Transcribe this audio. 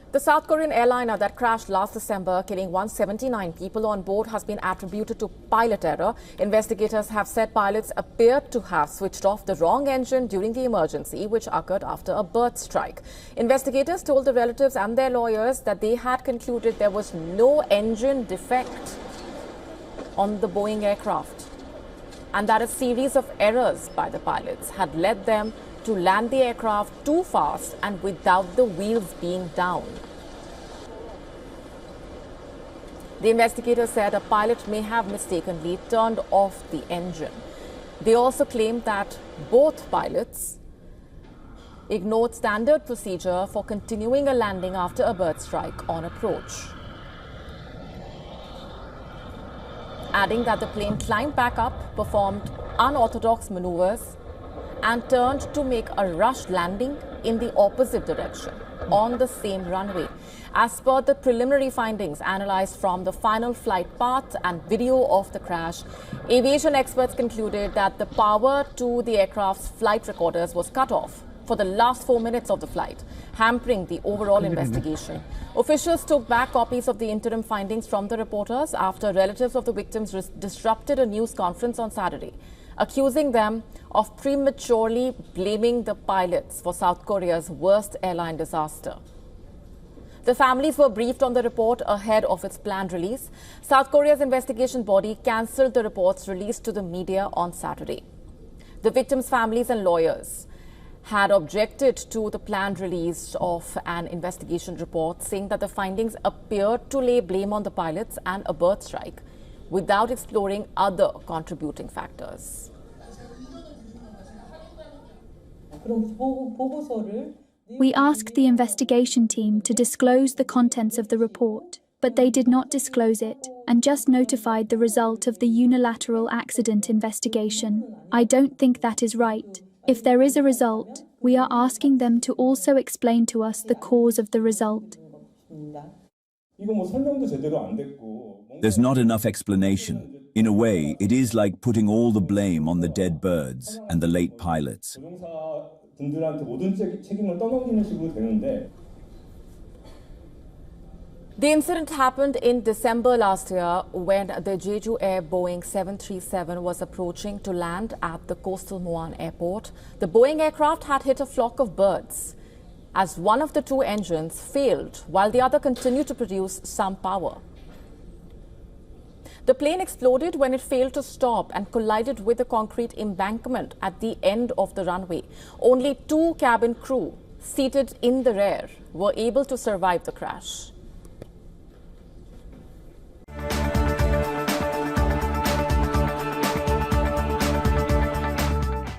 The South Korean airliner that crashed last December, killing 179 people on board, has been attributed to pilot error. Investigators have said pilots appeared to have switched off the wrong engine during the emergency, which occurred after a bird strike. Investigators told the relatives and their lawyers that they had concluded there was no engine defect on the Boeing aircraft, and that a series of errors by the pilots had led them to land the aircraft too fast and without the wheels being down. The investigators said a pilot may have mistakenly turned off the engine. They also claimed that both pilots ignored standard procedure for continuing a landing after a bird strike on approach, adding that the plane climbed back up, performed unorthodox maneuvers, and turned to make a rushed landing in the opposite direction on the same runway. As per the preliminary findings analyzed from the final flight path and video of the crash, aviation experts concluded that the power to the aircraft's flight recorders was cut off for the last 4 minutes of the flight, hampering the overall investigation. Officials took back copies of the interim findings from the reporters after relatives of the victims disrupted a news conference on Saturday, accusing them of prematurely blaming the pilots for South Korea's worst airline disaster. The families were briefed on the report ahead of its planned release. South Korea's investigation body cancelled the reports released to the media on Saturday. The victims' families and lawyers had objected to the planned release of an investigation report, saying that the findings appeared to lay blame on the pilots and a bird strike without exploring other contributing factors. We asked the investigation team to disclose the contents of the report, but they did not disclose it and just notified the result of the unilateral accident investigation. I don't think that is right. If there is a result, we are asking them to also explain to us the cause of the result. There's not enough explanation. In a way, it is like putting all the blame on the dead birds and the late pilots. The incident happened in December last year when the Jeju Air Boeing 737 was approaching to land at the coastal Muan airport. The Boeing aircraft had hit a flock of birds as one of the two engines failed while the other continued to produce some power. The plane exploded when it failed to stop and collided with a concrete embankment at the end of the runway. Only two cabin crew seated in the rear were able to survive the crash.